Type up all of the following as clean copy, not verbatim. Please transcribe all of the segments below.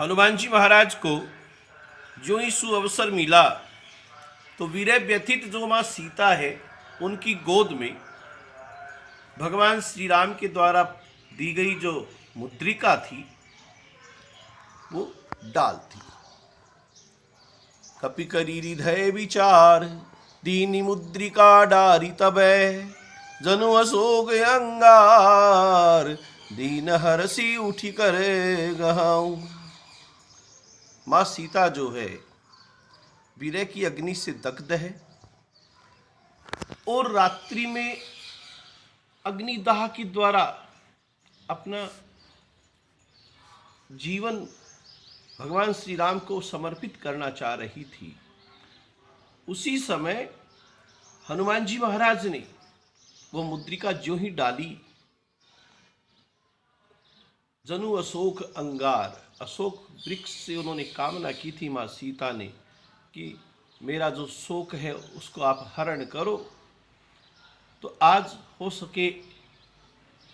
हनुमान जी महाराज को जो ही सुअवसर मिला तो वीर व्यथित जो माँ सीता है उनकी गोद में भगवान श्री राम के द्वारा दी गई जो मुद्रिका थी वो डाल थी। कपि करी हृदय विचार दीनी मुद्रिका डारी तबे जनु अशोक अंगार दीन हरसी उठी करे गहाऊं। माँ सीता जो है वीर्य की अग्नि से दग्ध है और रात्रि में अग्निदाह के द्वारा अपना जीवन भगवान श्री राम को समर्पित करना चाह रही थी। उसी समय हनुमान जी महाराज ने वो मुद्रिका जो ही डाली, जनु अशोक अंगार, अशोक वृक्ष से उन्होंने कामना की थी माँ सीता ने कि मेरा जो शोक है उसको आप हरण करो। तो आज हो सके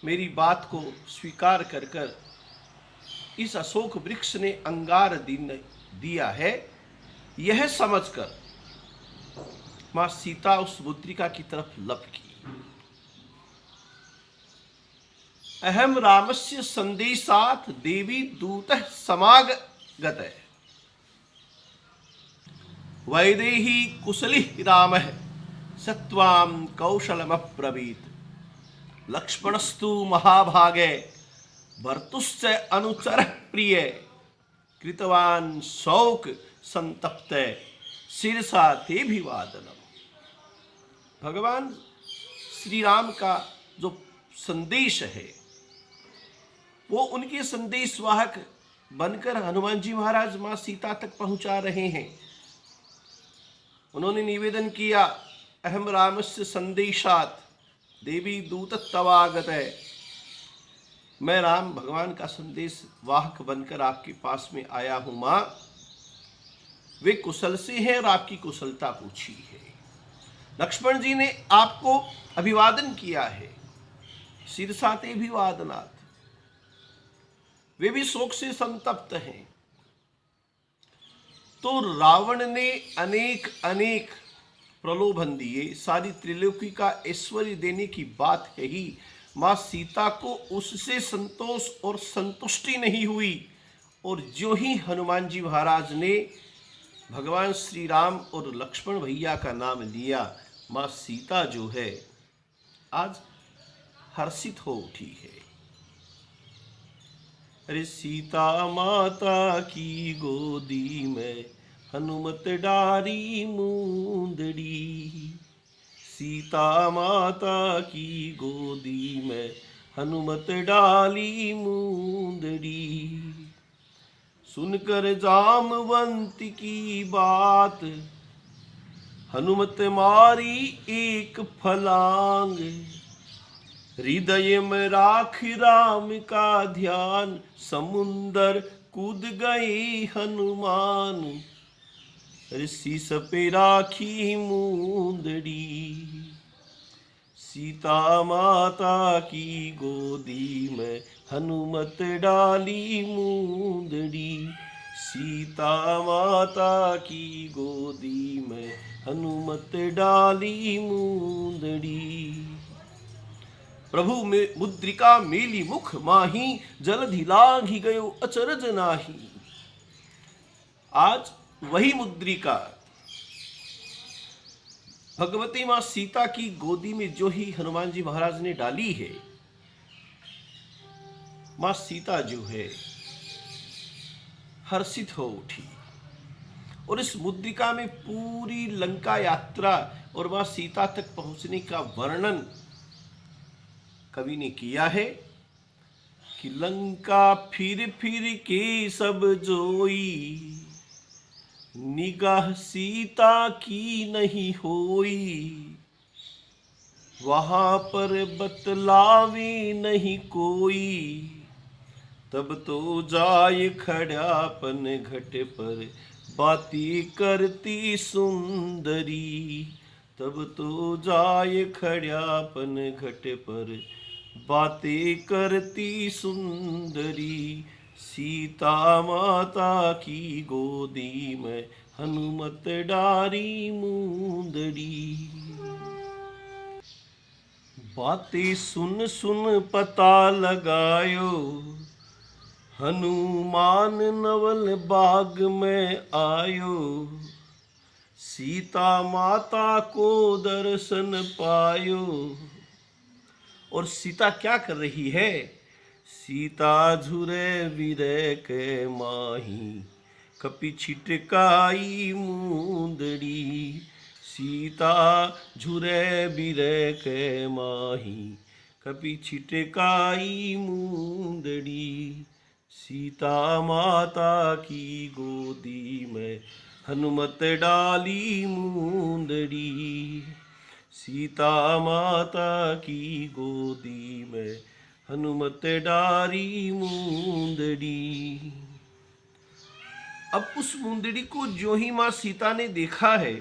मेरी बात को स्वीकार कर कर इस अशोक वृक्ष ने अंगार दिया है, यह समझकर माँ सीता उस मुद्रिका की तरफ लपकी। अहम रामस्य संदेशात् देवी दूतः समागतः वैदेही कुशली रामः सत्वां कौशलमब्रवीत् लक्ष्मणस्तु महाभागे भर्तुश्च अनुचरः प्रिय कृतवान् शोक संतप्त शिरसा तेभिवादनम्। भगवान श्री राम का जो संदेश है वो उनके संदेशवाहक बनकर हनुमान जी महाराज माँ सीता तक पहुंचा रहे हैं। उन्होंने निवेदन किया, अहम रामस्य संदेशात् देवी दूतत्वागत है, मैं राम भगवान का संदेश वाहक बनकर आपके पास में आया हूं मां। वे कुशल से हैं और आपकी कुशलता पूछी है। लक्ष्मण जी ने आपको अभिवादन किया है, शिरसाते अभिवादनात्, वे भी शोक से संतप्त हैं। तो रावण ने अनेक अनेक प्रलोभन दिए, सारी त्रिलोकी का ऐश्वर्य देने की बात कही, माँ सीता को उससे संतोष और संतुष्टि नहीं हुई। और जो ही हनुमान जी महाराज ने भगवान श्री राम और लक्ष्मण भैया का नाम लिया, माँ सीता जो है आज हर्षित हो उठी है। अरे सीता माता की गोदी में हनुमत डारी मूंदड़ी, सीता माता की गोदी में हनुमत डाली मूंदड़ी, सुनकर जामवंत की बात हनुमत मारी एक फलांग, हृदय में राख राम का ध्यान समुंदर कूद गए हनुमान, शीस पे राखी मूंदड़ी, सीता माता की गोदी में हनुमत डाली मूंदड़ी, सीता माता की गोदी में हनुमत डाली मूंदड़ी। प्रभु में मुद्रिका मेली मुख माही, जलधि लाघि गयो अचरज नाही। आज वही मुद्रिका भगवती मां सीता की गोदी में जो ही हनुमान जी महाराज ने डाली है, मां सीता जो है हर्षित हो उठी। और इस मुद्रिका में पूरी लंका यात्रा और मां सीता तक पहुंचने का वर्णन कवि ने किया है कि लंका फिर के सब जोई, निगाह सीता की नहीं होई, वहां पर बतलावे नहीं कोई, तब तो जाय खड़ापन घट पर बाती करती सुंदरी, तब तो जाय खड़ापन घट पर बातें करती सुंदरी, सीता माता की गोदी में हनुमत डारी मूंदड़ी। बातें सुन सुन पता लगायो, हनुमान नवल बाग में आयो। सीता माता को दर्शन पायो। और सीता क्या कर रही है? सीता झुरे विरह के माही, कपि छिटकाई मूंदड़ी। सीता झुरे विरह के माही, कपि छिटकाई मूंदड़ी। सीता माता की गोदी में हनुमत डाली मूंदड़ी। सीता माता की गोदी में हनुमत डारी मूंदड़ी। अब उस मूंदड़ी को जो ही मां सीता ने देखा है,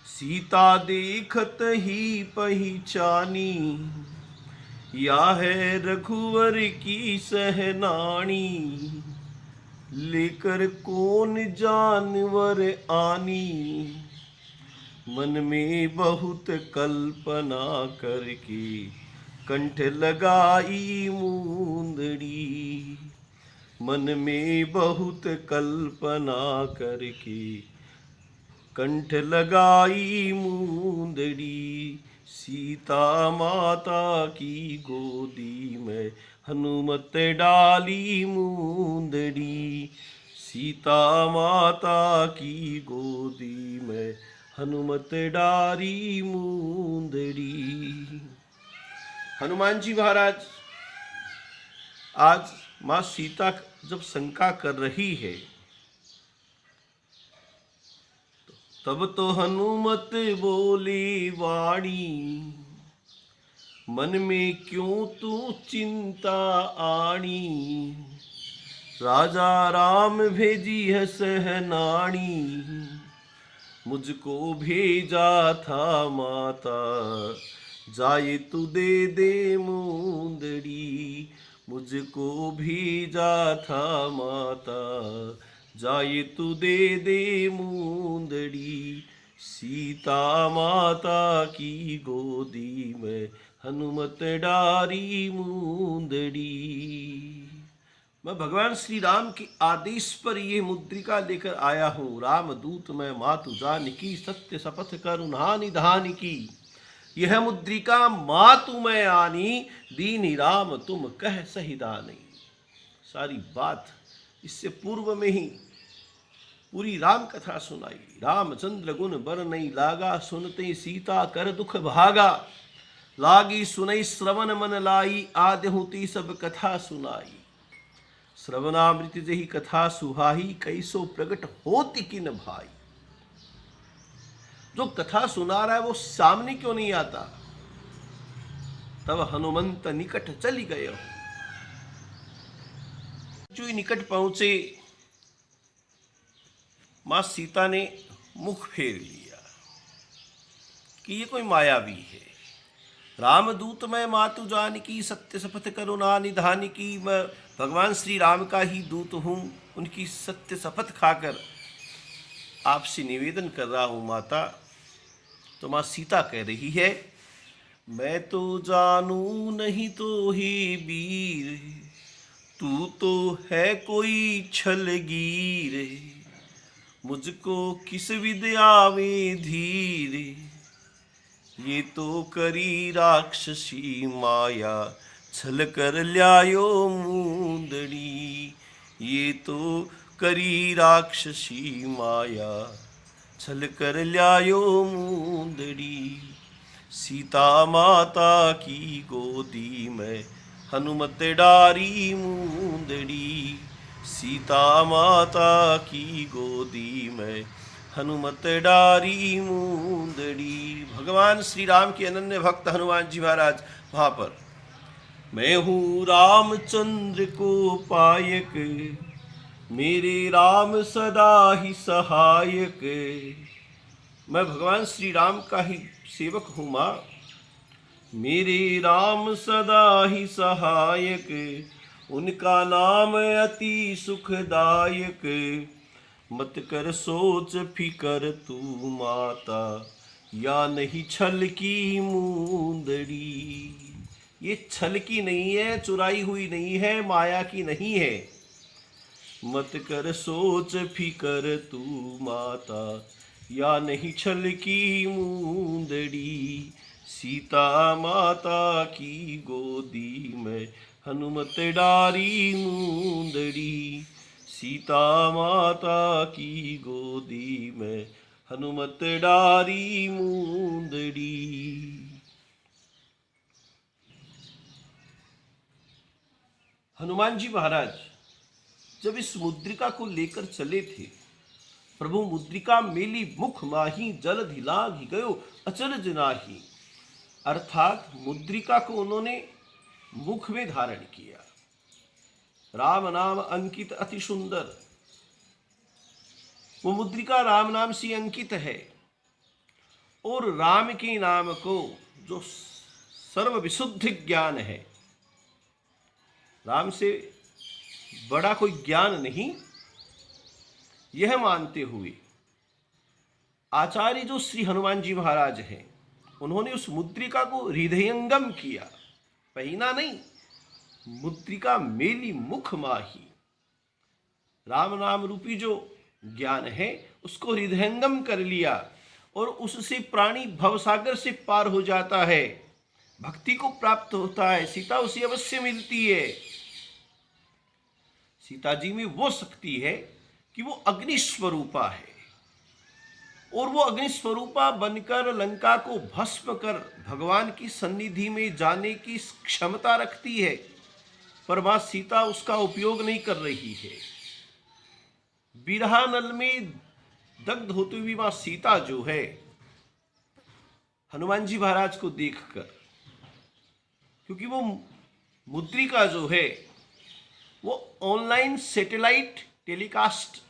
सीता देखत ही पहचानी, या है रघुवर की सहनानी। लेकर कौन जानवर आनी, मन में बहुत कल्पना करके कंठ लगाई मूंदड़ी। मन में बहुत कल्पना करके कंठ लगाई मूंदड़ी। सीता माता की गोदी में हनुमत डाली मूंदड़ी। सीता माता की गोदी में हनुमत डारी मूंदड़ी। हनुमान जी महाराज आज मां सीता जब शंका कर रही है, तब तो हनुमत बोली वाणी, मन में क्यों तू चिंता आनी। राजा राम भेजी है सहनाणी, मुझको भेजा था माता, जाए तू दे दे मूंदड़ी। मुझको भेजा था माता, जाए तू दे दे मूंदड़ी। सीता माता की गोदी में हनुमत डारी मूंदड़ी। मैं भगवान श्री राम के आदेश पर ये मुद्रिका लेकर आया हूँ। राम दूत मैं मातु जानकी, सत्य शपथ करुणा निधान की। यह मुद्रिका मातु मैं आनी, दीनी राम तुम कह सही दानी। सारी बात इससे पूर्व में ही पूरी राम कथा सुनाई। रामचंद्र गुण बर नहीं लागा, सुनते सीता कर दुख भागा। लागी सुनई श्रवण मन लाई, आद्यहुति सब कथा सुनाई। श्रवणामृत जही कथा सुहाई, कैसो प्रगट होति किन भाई। जो कथा सुना रहा है वो सामने क्यों नहीं आता? तब हनुमंत निकट चली गए। जो निकट पहुंचे, मां सीता ने मुख फेर लिया कि ये कोई मायावी है। रामदूत मैं मातु जानकी, सत्य शपथ करुणा निधान की। मैं भगवान श्री राम का ही दूत हूँ, उनकी सत्य शपथ खाकर आपसे निवेदन कर रहा हूँ माता। तो माँ सीता कह रही है, मैं तो जानू नहीं तो ही वीर, तू तो है कोई छलगीर। मुझको किस विद्या में धीर, ये तो करी राक्षसी माया, छल कर ल्यायो मूंदड़ी। ये तो करी राक्षसी माया, छल कर ल्यायो मूंदड़ी। सीता माता की गोदी में हनुमत डारी मूंदड़ी। सीता माता की गोदी में हनुमत डारी मूंदड़ी। भगवान श्री राम के अनन्य भक्त हनुमान जी महाराज वहाँ पर, मैं हूँ रामचंद्र को पायक, मेरे राम सदा ही सहायक। मैं भगवान श्री राम का ही सेवक हूँ माँ। मेरे राम सदा ही सहायक, उनका नाम अति सुखदायक, मत कर सोच फिकर तू माता, या नहीं छल की मूंदड़ी। ये छल की नहीं है, चुराई हुई नहीं है, माया की नहीं है। मत कर सोच फिकर तू माता, या नहीं छल की मूंदड़ी। सीता माता की गोदी में हनुमत डारी मूंदड़ी। सीता माता की गोदी में हनुमत डारी मूंदड़ी। हनुमान जी महाराज जब इस मुद्रिका को लेकर चले थे, प्रभु मुद्रिका मेली मुख माही, जलधि लाघि गयो अचरज नाही। अर्थात मुद्रिका को उन्होंने मुख में धारण किया। राम नाम अंकित अति सुंदर, वो मुद्रिका राम नाम से अंकित है। और राम के नाम को जो सर्व विशुद्ध ज्ञान है, राम से बड़ा कोई ज्ञान नहीं, यह मानते हुए आचार्य जो श्री हनुमान जी महाराज हैं, उन्होंने उस मुद्रिका को हृदयंगम किया। पहना नहीं, मुद्रिका मेली मुख माही। राम नाम रूपी जो ज्ञान है उसको हृदयंगम कर लिया, और उससे प्राणी भवसागर से पार हो जाता है, भक्ति को प्राप्त होता है, सीता उसे अवश्य मिलती है। सीता जी में वो शक्ति है कि वो अग्नि स्वरूपा है, और वो अग्नि स्वरूपा बनकर लंका को भस्म कर भगवान की सन्निधि में जाने की क्षमता रखती है, पर मां सीता उसका उपयोग नहीं कर रही है। बिरहा नल में दग्ध होती हुई मां सीता जो है, हनुमान जी महाराज को देखकर, क्योंकि वो मुद्रिका जो है वो ऑनलाइन सैटेलाइट टेलीकास्ट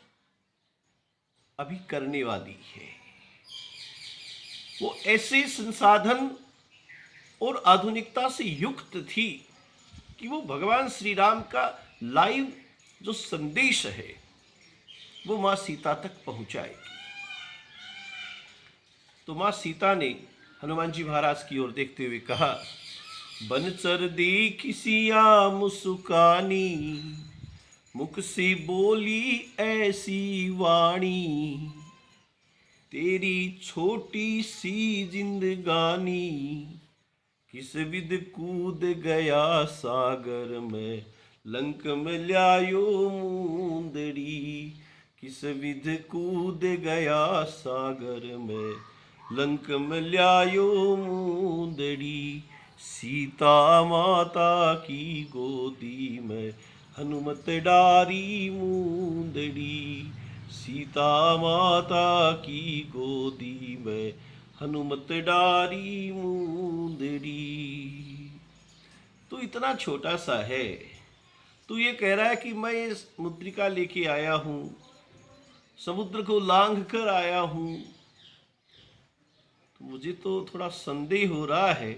अभी करने वाली है, वो ऐसे संसाधन और आधुनिकता से युक्त थी कि वो भगवान श्री राम का लाइव जो संदेश है वो मां सीता तक पहुंचाएगी। तो मां सीता ने हनुमान जी महाराज की ओर देखते हुए कहा, बनचर देखी सिया मुस्कानी, मुख से बोली ऐसी वाणी, तेरी छोटी सी जिंदगानी, किस विध कूद गया सागर में, लंक में ल्यायो मूंदड़ी। किस विध कूद गया सागर में, लंक में ल्यायो मूंदड़ी। सीता माता की गोदी में हनुमत डारी मूंदड़ी। सीता माता की गोदी में हनुमत डारी मूंदड़ी। तो इतना छोटा सा है, तू ये कह रहा है कि मैं इस मुद्रिका लेके आया हूं, समुद्र को लांघ कर आया हूं, तो मुझे तो थोड़ा संदेह हो रहा है।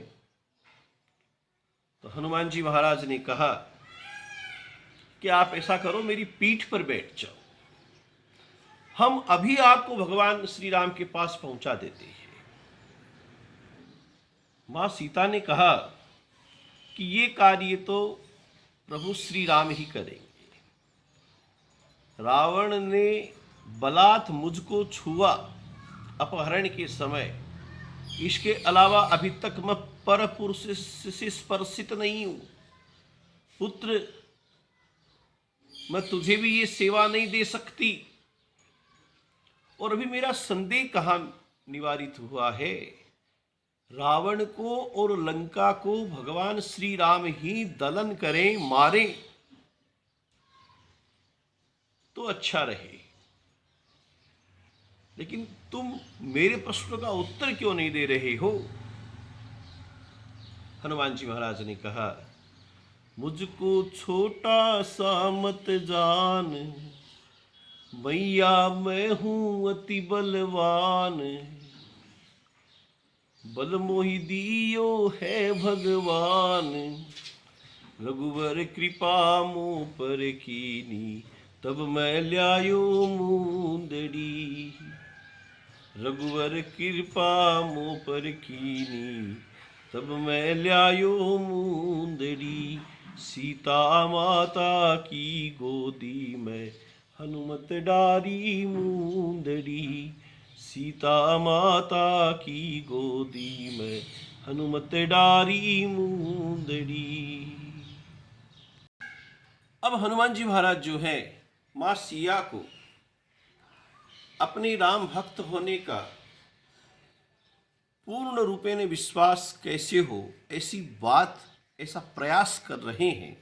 तो हनुमान जी महाराज ने कहा कि आप ऐसा करो, मेरी पीठ पर बैठ जाओ, हम अभी आपको भगवान श्री राम के पास पहुंचा देते हैं। मां सीता ने कहा कि ये कार्य तो प्रभु श्री राम ही करेंगे। रावण ने बलात् मुझको छुआ अपहरण के समय, इसके अलावा अभी तक मैं पर पुरुष से स्पर्शित नहीं हूं। पुत्र, मैं तुझे भी ये सेवा नहीं दे सकती। और अभी मेरा संदेह कहां निवारित हुआ है? रावण को और लंका को भगवान श्री राम ही दलन करें, मारें, तो अच्छा रहे। लेकिन तुम मेरे प्रश्न का उत्तर क्यों नहीं दे रहे हो? हनुमान जी महाराज ने कहा, मुझको छोटा सा मत जान, मैया मैं हूं अति बलवान, बल मोहि दियो है भगवान, रघुवर कृपा मुँह पर कीनी, तब मैं ल्यायो मुंदड़ी। रघुवर कृपा मुँह पर कीनी, तब मैं ल्यायो मुंदड़ी। सीता माता की गोदी में हनुमत डारी मुंदड़ी। सीता माता की गोदी में हनुमत डारी मुंदड़ी। अब हनुमान जी महाराज जो है माँ सिया को अपने राम भक्त होने का पूर्ण रूपेण विश्वास कैसे हो, ऐसी बात, ऐसा प्रयास कर रहे हैं।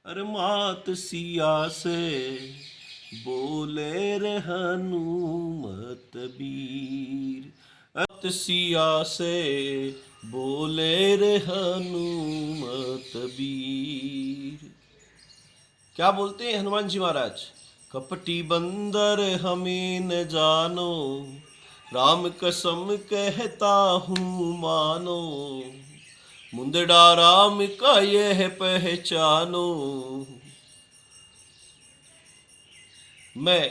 अरे मात सिया से बोले रे हनुमत वीर। मात सिया से बोले रे हनुमत वीर। क्या बोलते हैं हनुमान जी महाराज? कपटी बंदर हमें न जानो, राम कसम कहता हूँ मानो। मुंदड़ा राम का यह पहचानो। मैं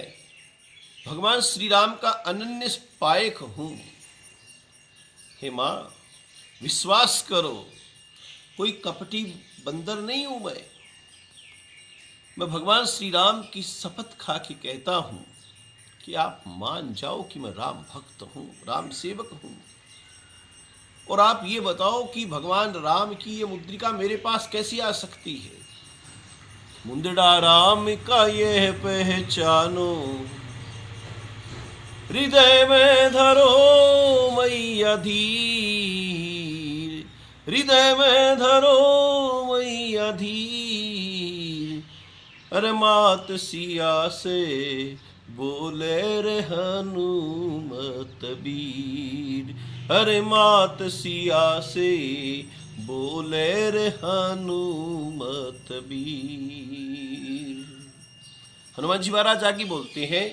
भगवान श्री राम का अनन्य पायक हूँ। हे माँ, विश्वास करो, कोई कपटी बंदर नहीं हूँ मैं भगवान श्री राम की शपथ खा के कहता हूँ कि आप मान जाओ कि मैं राम भक्त हूँ, राम सेवक हूँ। और आप ये बताओ कि भगवान राम की ये मुद्रिका मेरे पास कैसी आ सकती है? मुंदड़ा राम का यह पहचानो, हृदय में धरो मैया धीर। हृदय में धरो मैया धीर। अरे मात सिया से बोले रे हनुमत वीर। अरे मात सिया से बोले रे हनुमत वीर। हनुमान जी महाराज आगे बोलते हैं,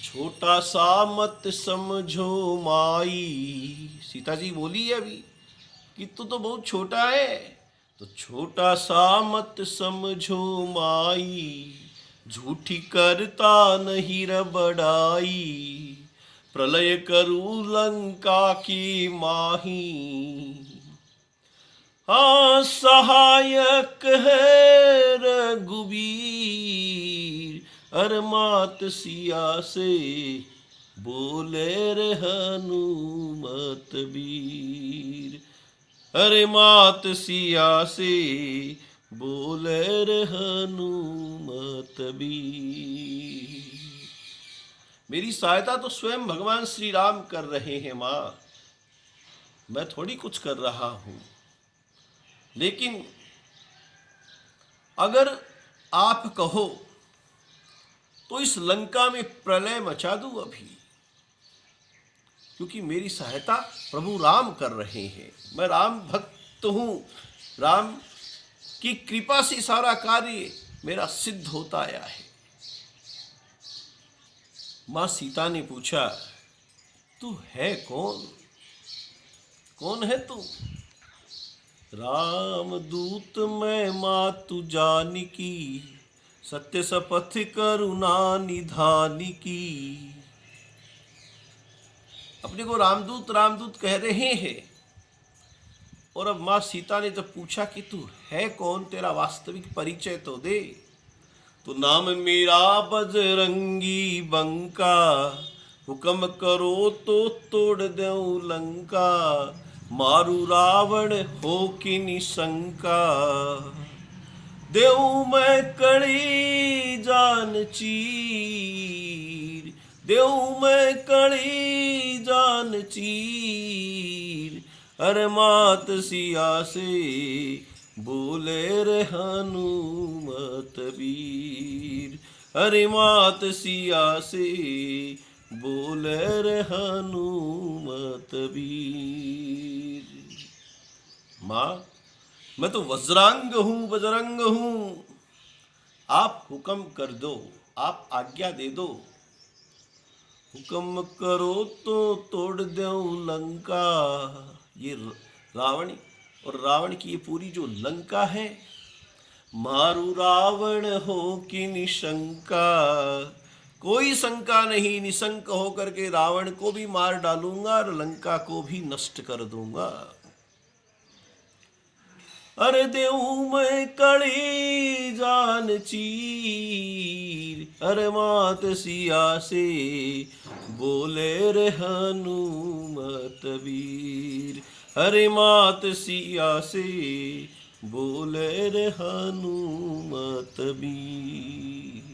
छोटा सा मत समझो माई। सीता जी बोली है अभी कि तू तो बहुत छोटा है, तो छोटा सा मत समझो माई। झूठी करता नहीं र बड़ाई, प्रलय करूं लंका की माही। हाँ सहायक है रघुवीर। अरे मात सिया से बोले रे हनुमत वीर। अरे मात सिया से बोले रे हनुमत वीर। मेरी सहायता तो स्वयं भगवान श्री राम कर रहे हैं माँ, मैं थोड़ी कुछ कर रहा हूँ। लेकिन अगर आप कहो तो इस लंका में प्रलय मचा दूं अभी, क्योंकि मेरी सहायता प्रभु राम कर रहे हैं। मैं राम भक्त हूँ, राम की कृपा से सारा कार्य मेरा सिद्ध होता आया है। माँ सीता ने पूछा, तू है कौन? कौन है तू? राम दूत मैं माँ तू जानकी, सत्य शपथ करुणा निधान की। अपने को रामदूत रामदूत कह रहे हैं। और अब माँ सीता ने जब पूछा कि तू है कौन, तेरा वास्तविक परिचय तो दे। तो नाम मेरा बजरंगी बंका, हुक्म करो तो तोड़ दूं लंका। मारू रावण हो कि निशंका, देऊ मैं कड़ी जान चीर। देऊ मैं कड़ी जान चीर। अरे मात सिया से बोले रे हनुमत वीर। अरे मात सिया से बोले रे हनुमत वीर। माँ, मैं तो वज्रांग हूँ, बजरंग हूँ। आप हुक्म कर दो, आप आज्ञा दे दो। हुक्म करो तो तोड़ दूं लंका। ये रावण और रावण की ये पूरी जो लंका है, मारू रावण हो कि निशंका, कोई शंका नहीं, निशंक होकर के रावण को भी मार डालूंगा और लंका को भी नष्ट कर दूंगा। अरे देऊ मैं कड़ी जान चीर, अरे मात सिया से बोले रे हनुमत वीर, अरे मात सिया से बोले रे हनुमत वीर।